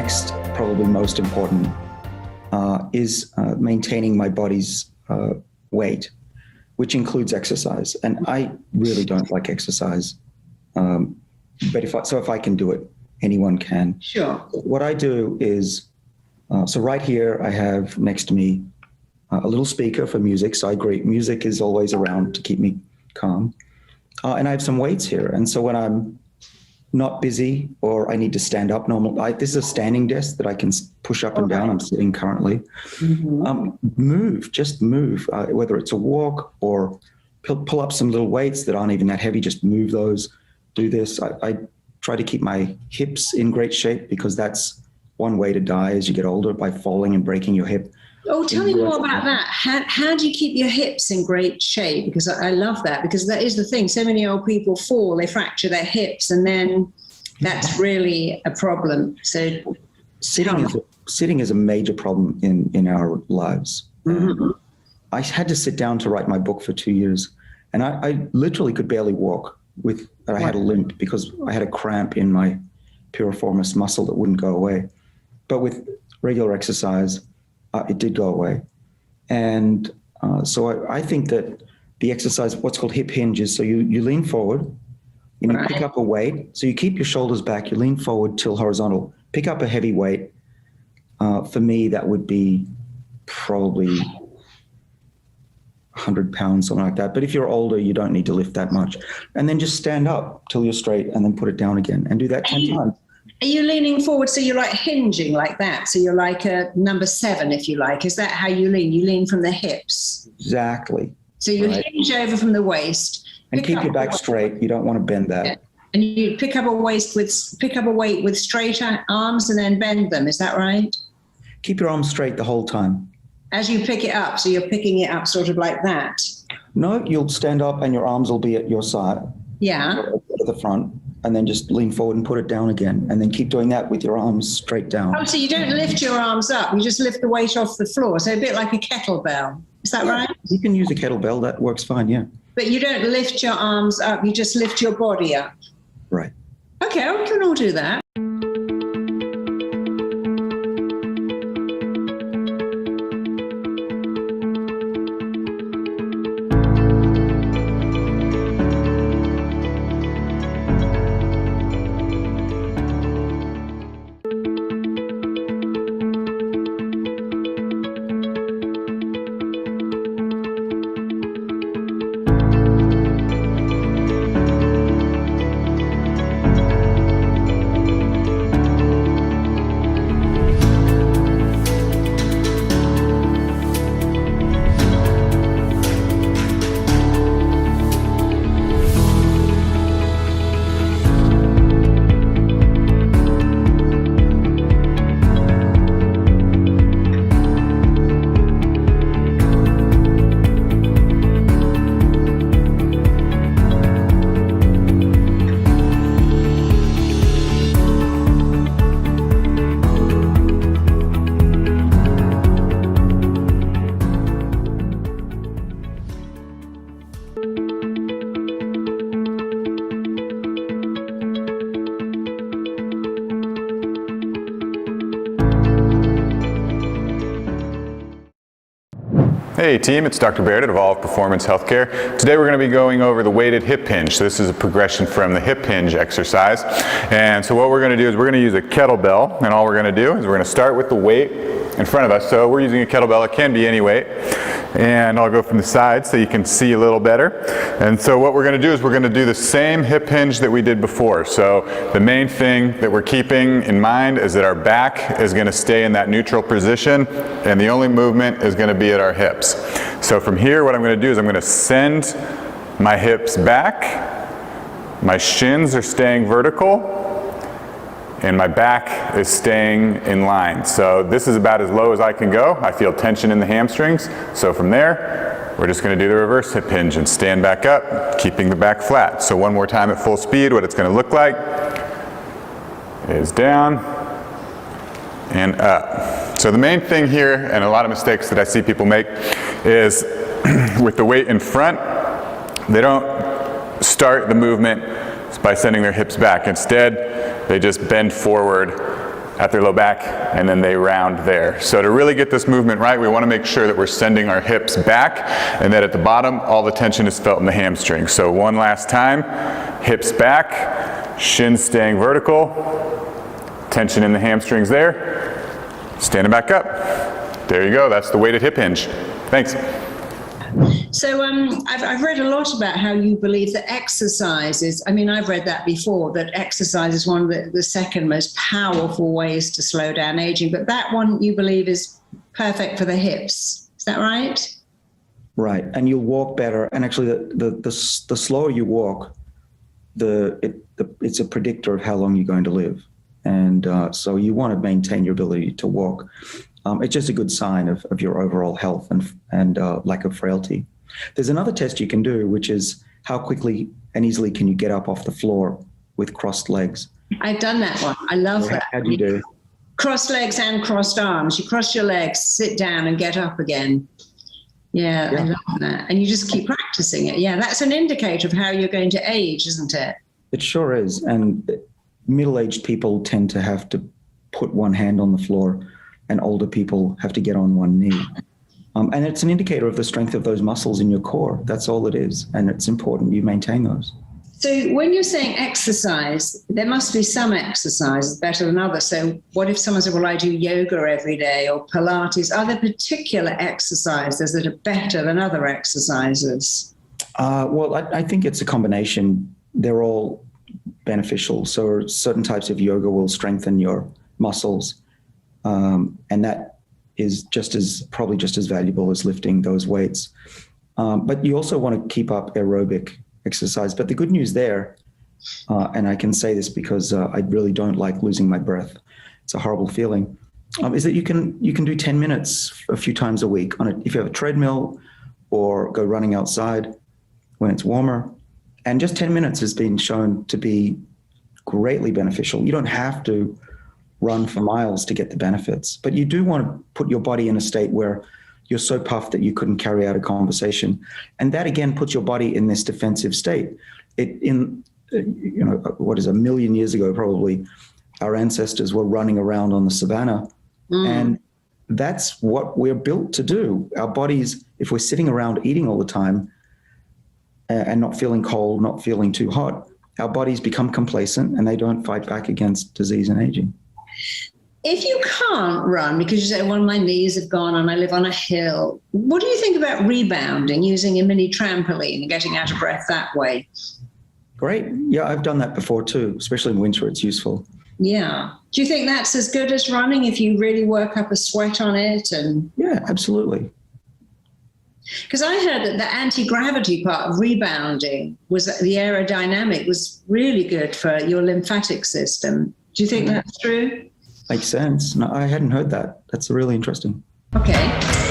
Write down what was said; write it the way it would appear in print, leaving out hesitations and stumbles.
next, probably most important, is maintaining my body's weight, which includes exercise. And I really don't like exercise. But if I can do it, anyone can. Sure. What I do is, so right here, I have next to me a little speaker for music. So I agree, music is always around to keep me calm. And I have some weights here. And so when I'm not busy or I need to stand up this is a standing desk that I can push up and down. I'm sitting currently. Just move, whether it's a walk or pull up some little weights that aren't even that heavy, just move those, do this. I try to keep my hips in great shape because that's one way to die as you get older, by falling and breaking your hip. Oh, tell me more about that. How do you keep your hips in great shape? Because I love that, because that is the thing. So many old people fall, they fracture their hips, and then that's really a problem. So sitting is a major problem in our lives. I had to sit down to write my book for 2 years, and I literally could barely walk. I had a limp because I had a cramp in my piriformis muscle that wouldn't go away. But with regular exercise, it did go away. And so I think that the exercise, what's called hip hinges, so you lean forward, and you pick up a weight. So you keep your shoulders back, you lean forward till horizontal, pick up a heavy weight. For me, that would be probably 100 pounds, something like that. But if you're older, you don't need to lift that much. And then just stand up till you're straight and then put it down again and do that 10 times. Are you leaning forward so you're like hinging like that? So you're like a number 7, if you like. Is that how you lean? You lean from the hips. Exactly. So you hinge over from the waist. And keep your back straight. You don't want to bend that. Yeah. And you pick up a weight with straight arms and then bend them. Is that right? Keep your arms straight the whole time. As you pick it up, so you're picking it up sort of like that. No, you'll stand up and your arms will be at your side. Yeah. At the front. And then just lean forward and put it down again. And then keep doing that with your arms straight down. Oh, so you don't lift your arms up. You just lift the weight off the floor. So a bit like a kettlebell. Is that right? You can use a kettlebell. That works fine, yeah. But you don't lift your arms up. You just lift your body up. Right. Okay, we can all do that. Hey team, it's Dr. Baird at Evolve Performance Healthcare. Today we're going to be going over the weighted hip hinge. So this is a progression from the hip hinge exercise. And so what we're going to do is we're going to use a kettlebell, and all we're going to do is we're going to start with the weight in front of us. So we're using a kettlebell, it can be any weight. And I'll go from the side so you can see a little better. And so what we're going to do is we're going to do the same hip hinge that we did before. So the main thing that we're keeping in mind is that our back is going to stay in that neutral position, and the only movement is going to be at our hips. So from here, what I'm going to do is I'm going to send my hips back, my shins are staying vertical, and my back is staying in line. So this is about as low as I can go. I feel tension in the hamstrings. So from there, we're just going to do the reverse hip hinge and stand back up, keeping the back flat. So one more time at full speed, what it's going to look like is down and up. So the main thing here, and a lot of mistakes that I see people make, is with the weight in front, they don't start the movement by sending their hips back. Instead, they just bend forward at their low back, and then they round there. So to really get this movement right, we want to make sure that we're sending our hips back, and that at the bottom, all the tension is felt in the hamstring. So one last time, hips back, shins staying vertical, tension in the hamstrings there, standing back up. There you go, that's the weighted hip hinge. Thanks. So I've read a lot about how you believe that exercise is, I mean, I've read that before, that exercise is one of the second most powerful ways to slow down aging, but that one you believe is perfect for the hips. Is that right? Right, and you'll walk better. And actually, the slower you walk, it's a predictor of how long you're going to live. And so you want to maintain your ability to walk. It's just a good sign of your overall health and lack of frailty. There's another test you can do, which is how quickly and easily can you get up off the floor with crossed legs. I've done that one. I love that. How do you do? Crossed legs and crossed arms. You cross your legs, sit down and get up again. Yeah, I love that. And you just keep practicing it. Yeah, that's an indicator of how you're going to age, isn't it? It sure is. And middle-aged people tend to have to put one hand on the floor, and older people have to get on one knee. And it's an indicator of the strength of those muscles in your core. That's all it is. And it's important you maintain those. So when you're saying exercise, there must be some exercises better than others. So what if someone said, well, I do yoga every day or Pilates? Are there particular exercises that are better than other exercises? Well, I think it's a combination. They're all beneficial. So certain types of yoga will strengthen your muscles. And that is probably just as valuable as lifting those weights. But you also want to keep up aerobic exercise. But the good news there, and I can say this because I really don't like losing my breath. It's a horrible feeling. Is that you can do 10 minutes a few times a week if you have a treadmill or go running outside when it's warmer. And just 10 minutes has been shown to be greatly beneficial. You don't have to run for miles to get the benefits, but you do want to put your body in a state where you're so puffed that you couldn't carry out a conversation. And that again puts your body in this defensive state. What is 1 million years ago, probably our ancestors were running around on the savannah. And that's what we're built to do. Our bodies, if we're sitting around eating all the time and not feeling cold, not feeling too hot, our bodies become complacent and they don't fight back against disease and aging. If you can't run because you say, well, my knees have gone and I live on a hill, what do you think about rebounding, using a mini trampoline and getting out of breath that way? Great. Yeah, I've done that before too, especially in winter. It's useful. Yeah. Do you think that's as good as running if you really work up a sweat on it? Yeah, absolutely. Because I heard that the anti-gravity part of rebounding was that the aerodynamic was really good for your lymphatic system. Do you think that's true? Makes sense. No, I hadn't heard that. That's really interesting. Okay.